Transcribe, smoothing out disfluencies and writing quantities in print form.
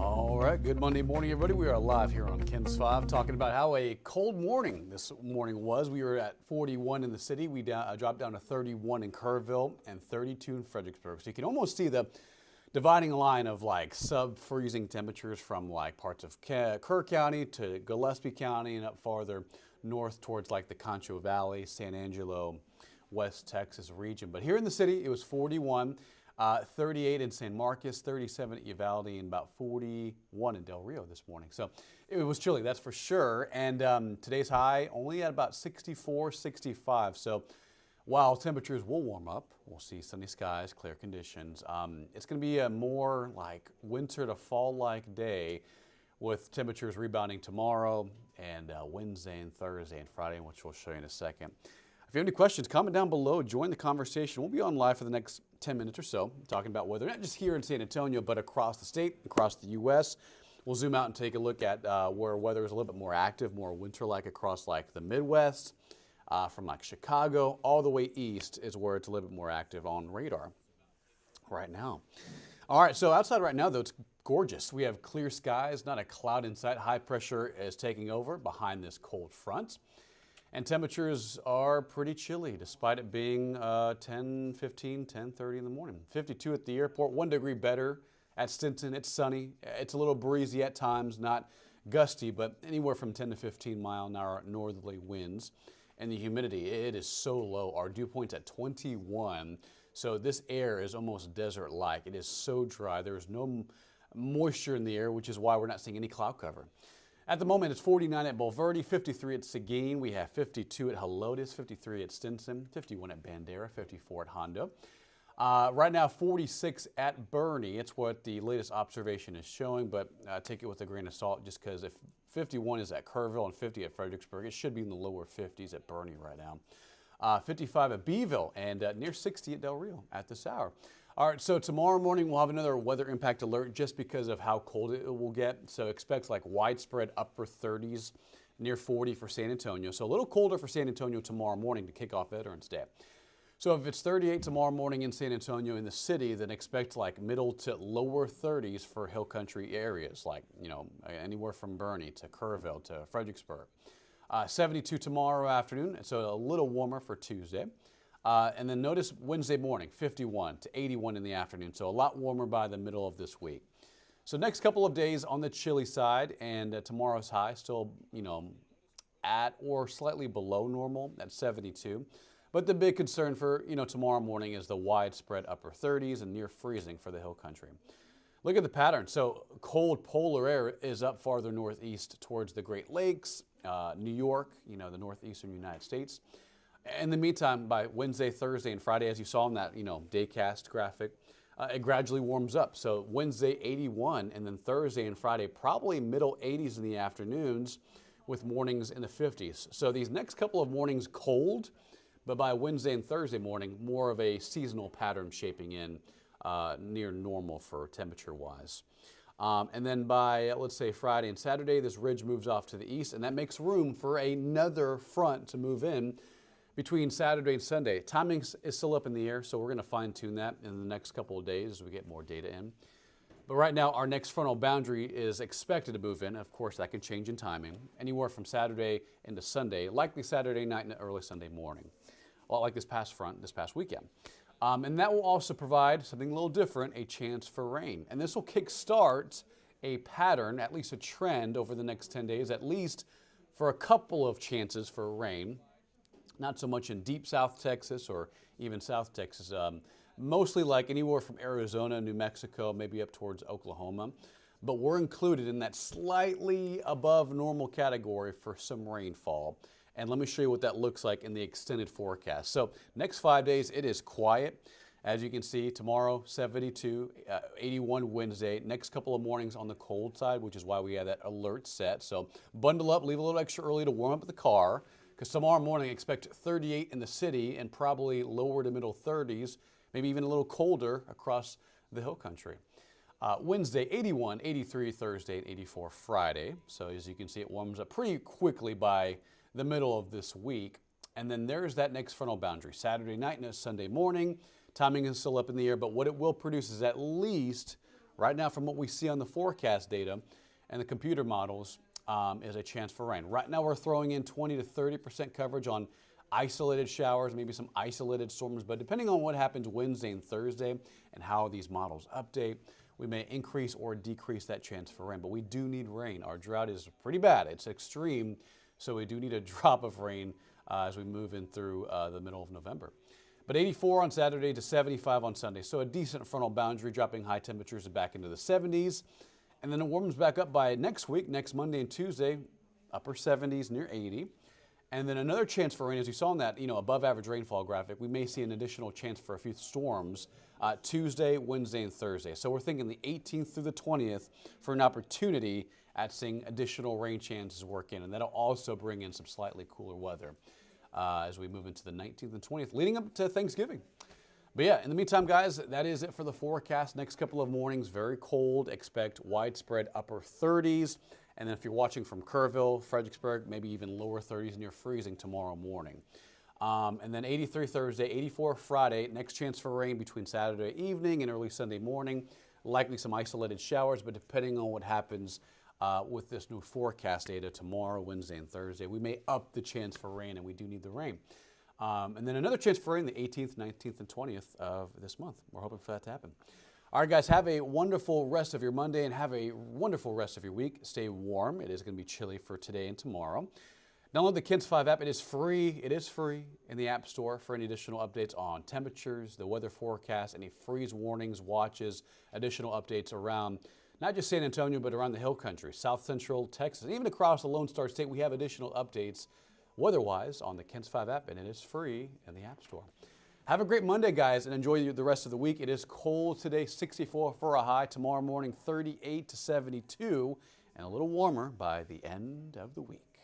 All right, good Monday morning, everybody. We are live here on KENS 5 talking about how a cold morning this morning was. We were at 41 in the city. We dropped down to 31 in Kerrville and 32 in Fredericksburg. So you can almost see the dividing line of like sub-freezing temperatures from like parts of Kerr County to Gillespie County and up farther north towards like the Concho Valley, San Angelo, West Texas region. But here in the city, it was 41. 38 in San Marcos, 37 at Uvalde, and about 41 in Del Rio this morning. So it was chilly, that's for sure. And today's high only at about 64, 65. So while temperatures will warm up, we'll see sunny skies, clear conditions. It's going to be a more like winter to fall-like day with temperatures rebounding tomorrow and Wednesday and Thursday and Friday, which we'll show you in a second. If you have any questions, comment down below, join the conversation. We'll be on live for the next 10 minutes or so, talking about weather, not just here in San Antonio, but across the state, across the U.S. We'll zoom out and take a look at where weather is a little bit more active, more winter-like across like the Midwest, from like Chicago, all the way east is where it's a little bit more active on radar right now. All right, so outside right now, though, it's gorgeous. We have clear skies, not a cloud in sight. High pressure is taking over behind this cold front. And temperatures are pretty chilly despite it being 10, 15, 10, 30 in the morning. 52 at the airport, 1 degree better at Stinson. It's sunny. It's a little breezy at times, not gusty, but anywhere from 10 to 15 mile an hour northerly winds. And the humidity, it is so low. Our dew point's at 21. So this air is almost desert-like. It is so dry. There is no moisture in the air, which is why we're not seeing any cloud cover. At the moment, it's 49 at Bulverde, 53 at Seguin. We have 52 at Helotes, 53 at Stinson, 51 at Bandera, 54 at Hondo. Right now, 46 at Boerne. It's what the latest observation is showing, but take it with a grain of salt just because if 51 is at Kerrville and 50 at Fredericksburg, it should be in the lower 50s at Boerne right now. 55 at Beeville and near 60 at Del Rio at this hour. All right, so tomorrow morning we'll have another weather impact alert just because of how cold it will get. So expect like widespread upper 30s, near 40 for San Antonio. So a little colder for San Antonio tomorrow morning to kick off Veterans Day. So if it's 38 tomorrow morning in San Antonio in the city, then expect like middle to lower 30s for hill country areas, like, you know, anywhere from Boerne to Kerrville to Fredericksburg. 72 tomorrow afternoon, so a little warmer for Tuesday. And then notice Wednesday morning, 51 to 81 in the afternoon. So a lot warmer by the middle of this week. So next couple of days on the chilly side, and tomorrow's high still, you know, at or slightly below normal at 72. But the big concern for, you know, tomorrow morning is the widespread upper 30s and near freezing for the hill country. Look at the pattern. So cold polar air is up farther northeast towards the Great Lakes, New York, you know, the northeastern United States. In the meantime, by Wednesday, Thursday, and Friday, as you saw in that, you know, daycast graphic, it gradually warms up. So Wednesday, 81, and then Thursday and Friday, probably middle 80s in the afternoons with mornings in the 50s. So these next couple of mornings cold, but by Wednesday and Thursday morning, more of a seasonal pattern shaping in near normal for temperature-wise. And then by, let's say, Friday and Saturday, this ridge moves off to the east, and that makes room for another front to move in between Saturday and Sunday. Timing is still up in the air, so we're going to fine-tune that in the next couple of days as we get more data in. But right now, our next frontal boundary is expected to move in. Of course, that can change in timing, anywhere from Saturday into Sunday, likely Saturday night and early Sunday morning, a lot like this past weekend. And that will also provide something a little different, a chance for rain. And this will kickstart a pattern, at least a trend over the next 10 days, at least for a couple of chances for rain. Not so much in deep South Texas or even South Texas, mostly like anywhere from Arizona, New Mexico, maybe up towards Oklahoma. But we're included in that slightly above normal category for some rainfall. And let me show you what that looks like in the extended forecast. So next 5 days, it is quiet. As you can see, tomorrow, 72, 81 Wednesday. Next couple of mornings on the cold side, which is why we have that alert set. So bundle up, leave a little extra early to warm up the car. Because tomorrow morning, expect 38 in the city and probably lower to middle 30s, maybe even a little colder across the hill country. Wednesday, 81, 83 Thursday, and 84 Friday. So as you can see, it warms up pretty quickly by the middle of this week. And then there's that next frontal boundary, Saturday night and Sunday morning. Timing is still up in the air, but what it will produce is at least Right now, from what we see on the forecast data and the computer models, is a chance for rain. Right now, we're throwing in 20 to 30% coverage on isolated showers, maybe some isolated storms, but depending on what happens Wednesday and Thursday and how these models update, we may increase or decrease that chance for rain. But we do need rain. Our drought is pretty bad. It's extreme, so we do need a drop of rain as we move in through the middle of November. But 84 on Saturday to 75 on Sunday. So a decent frontal boundary, dropping high temperatures back into the 70s. And then it warms back up by next week, next Monday and Tuesday, upper 70s, near 80. And then another chance for rain, as you saw in that above average rainfall graphic, we may see an additional chance for a few storms Tuesday, Wednesday, and Thursday. So we're thinking the 18th through the 20th for an opportunity at seeing additional rain chances work in. And that'll also bring in some slightly cooler weather as we move into the 19th and 20th, leading up to Thanksgiving. But yeah, in the meantime, guys, that is it for the forecast. Next couple of mornings, very cold. Expect widespread upper 30s. And then if you're watching from Kerrville, Fredericksburg, maybe even lower 30s near freezing tomorrow morning. And then 83 Thursday, 84 Friday. Next chance for rain between Saturday evening and early Sunday morning. Likely some isolated showers, but depending on what happens with this new forecast data tomorrow, Wednesday, and Thursday, we may up the chance for rain, and we do need the rain. And then another chance for rain the 18th, 19th, and 20th of this month. We're hoping for that to happen. All right, guys, have a wonderful rest of your Monday and have a wonderful rest of your week. Stay warm. It is going to be chilly for today and tomorrow. Download the KENS 5 app. It is free. It is free in the App Store for any additional updates on temperatures, the weather forecast, any freeze warnings, watches, additional updates around not just San Antonio, but around the Hill Country, South Central Texas, and even across the Lone Star State. We have additional updates weather-wise on the KENS 5 app, and it is free in the App Store. Have a great Monday, guys, and enjoy the rest of the week. It is cold today, 64 for a high. Tomorrow morning, 38 to 72, and a little warmer by the end of the week.